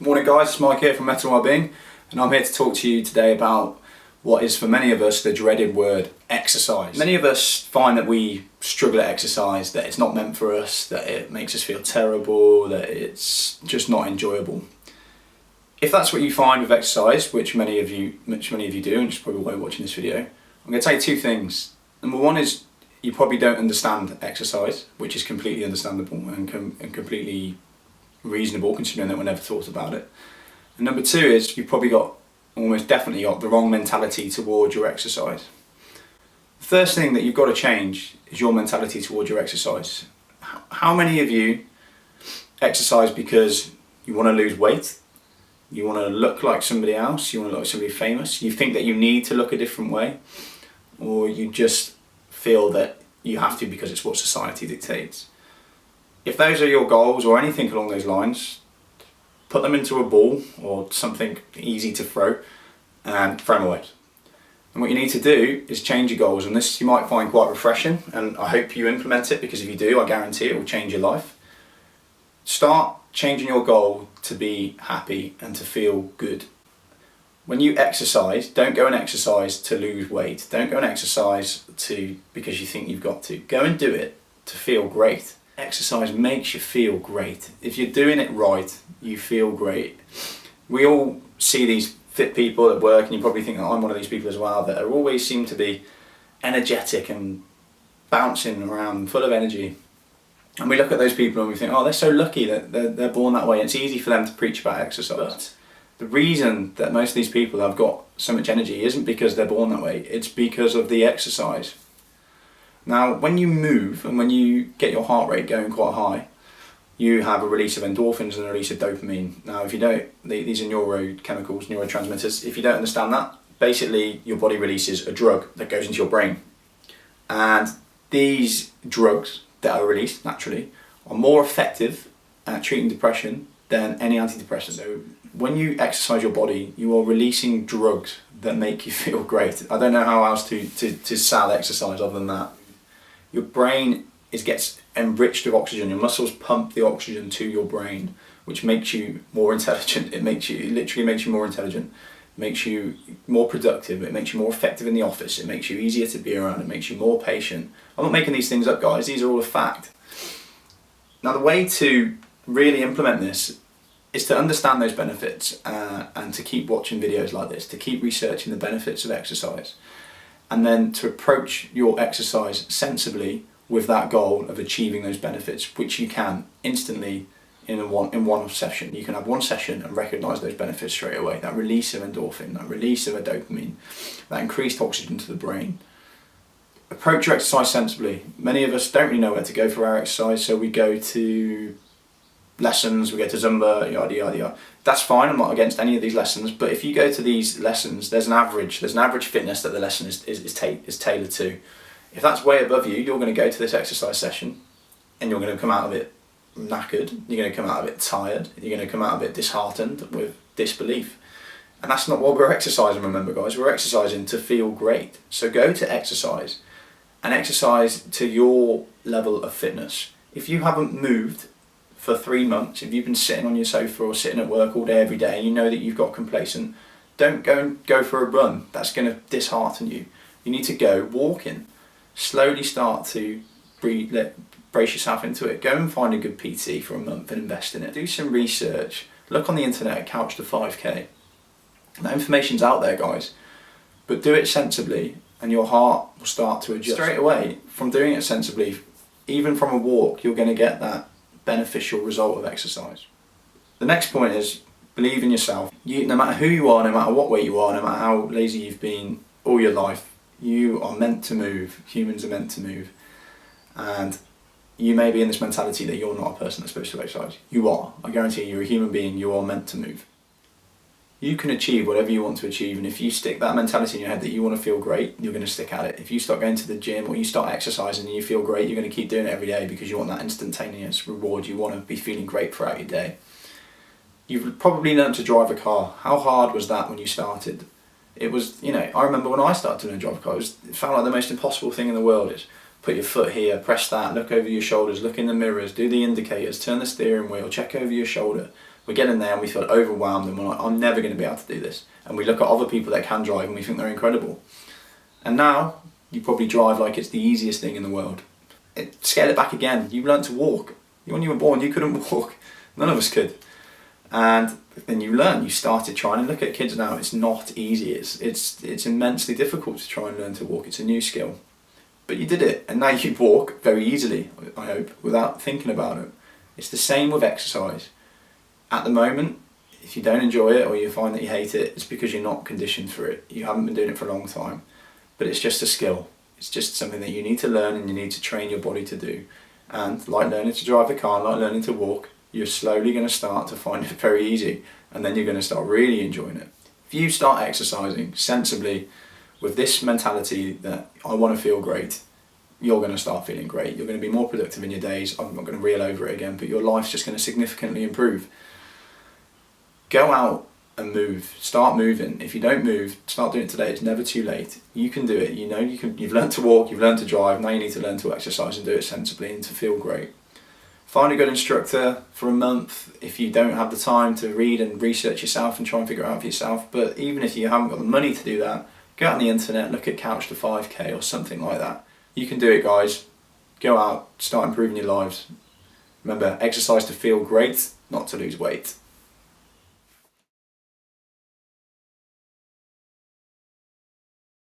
Morning guys, it's Mike here from Metta and I'm here to talk to you today about what is for many of us the dreaded word exercise. Many of us find that we struggle at exercise, that it's not meant for us, that it makes us feel terrible, that it's just not enjoyable. If that's what you find with exercise, which many of you do, and it's probably why you're watching this video, I'm going to tell you two things. Number one is you probably don't understand exercise, which is completely understandable and completely reasonable considering that we never thought about it. And number two is you've probably almost definitely got the wrong mentality towards your exercise. The first thing that you've got to change is your mentality towards your exercise. How many of you exercise because you want to lose weight? You want to look like somebody else? You want to look like somebody famous? You think that you need to look a different way? Or you just feel that you have to because it's what society dictates? If those are your goals or anything along those lines, put them into a ball or something easy to throw and throw them away. And what you need to do is change your goals, and this you might find quite refreshing, and I hope you implement it, because if you do, I guarantee it will change your life. Start changing your goal to be happy and to feel good. When you exercise, don't go and exercise to lose weight. Don't go and exercise because you think you've got to. Go and do it to feel great. Exercise makes you feel great. If you're doing it right, you feel great. We all see these fit people at work, and you probably think that I'm one of these people as well, that always seem to be energetic and bouncing around, full of energy. And we look at those people and we think, oh, they're so lucky that they're born that way. It's easy for them to preach about exercise. But the reason that most of these people have got so much energy isn't because they're born that way, it's because of the exercise. Now, when you move and when you get your heart rate going quite high, you have a release of endorphins and a release of dopamine. Now, if you don't, these are neurochemicals, neurotransmitters. If you don't understand that, basically your body releases a drug that goes into your brain. And these drugs that are released naturally are more effective at treating depression than any antidepressant. So when you exercise your body, you are releasing drugs that make you feel great. I don't know how else to sell exercise other than that. Your brain gets enriched with oxygen. Your muscles pump the oxygen to your brain, which makes you more intelligent. It literally makes you more intelligent. It makes you more productive. It makes you more effective in the office. It makes you easier to be around. It makes you more patient. I'm not making these things up, guys. These are all a fact. Now, the way to really implement this is to understand those benefits and to keep watching videos like this, to keep researching the benefits of exercise, and then to approach your exercise sensibly with that goal of achieving those benefits, which you can instantly in one session. You can have one session and recognise those benefits straight away. That release of endorphin, that release of a dopamine, that increased oxygen to the brain. Approach your exercise sensibly. Many of us don't really know where to go for our exercise, so we go to lessons, we go to Zumba, yada yada yada. That's fine, I'm not against any of these lessons, but if you go to these lessons, there's an average fitness that the lesson is tailored to. If that's way above you, you're going to go to this exercise session and you're going to come out of it knackered, you're going to come out of it tired, you're going to come out of it disheartened with disbelief. And that's not what we're exercising, remember guys, we're exercising to feel great. So go to exercise and exercise to your level of fitness. If you haven't moved for 3 months, if you've been sitting on your sofa or sitting at work all day every day, you know that you've got complacent, don't go for a run. That's going to dishearten you. You need to go walking. Slowly start to brace yourself into it. Go and find a good PT for a month and invest in it. Do some research. Look on the internet, couch to 5k. That information's out there, guys. But do it sensibly and your heart will start to adjust. Straight away, from doing it sensibly, even from a walk, you're going to get that beneficial result of exercise. The next point is believe in yourself. No matter who you are, no matter what weight you are, no matter how lazy you've been all your life, you are meant to move. Humans are meant to move. And you may be in this mentality that you're not a person that's supposed to exercise. You are. I guarantee you're a human being. You are meant to move. You can achieve whatever you want to achieve, and if you stick that mentality in your head that you want to feel great, you're going to stick at it. If you start going to the gym or you start exercising and you feel great, you're going to keep doing it every day because you want that instantaneous reward. You want to be feeling great throughout your day. You've probably learned to drive a car. How hard was that when you started? It was, I remember when I started to learn to drive a car, it felt like the most impossible thing in the world. Is put your foot here, press that, look over your shoulders, look in the mirrors, do the indicators, turn the steering wheel, check over your shoulder. We get in there and we feel overwhelmed and we're like, I'm never going to be able to do this. And we look at other people that can drive and we think they're incredible. And now you probably drive like it's the easiest thing in the world. Scale it back again. You learned to walk. When you were born, you couldn't walk. None of us could. And then you learn. You started trying. And look at kids now. It's not easy. It's immensely difficult to try and learn to walk. It's a new skill. But you did it, and now you walk very easily, I hope, without thinking about it. It's the same with exercise. At the moment, if you don't enjoy it or you find that you hate it, it's because you're not conditioned for it. You haven't been doing it for a long time. But it's just a skill. It's just something that you need to learn and you need to train your body to do. And like learning to drive a car, like learning to walk, you're slowly going to start to find it very easy, and then you're going to start really enjoying it. If you start exercising sensibly with this mentality that I want to feel great, you're going to start feeling great. You're going to be more productive in your days. I'm not going to reel over it again, but your life's just going to significantly improve. Go out and move. Start moving. If you don't move, start doing it today. It's never too late. You can do it. You know you can. You've learned to walk. You've learned to drive. Now you need to learn to exercise and do it sensibly and to feel great. Find a good instructor for a month if you don't have the time to read and research yourself and try and figure it out for yourself. But even if you haven't got the money to do that, go out on the internet, look at Couch to 5K or something like that. You can do it, guys. Go out, start improving your lives. Remember, exercise to feel great, not to lose weight.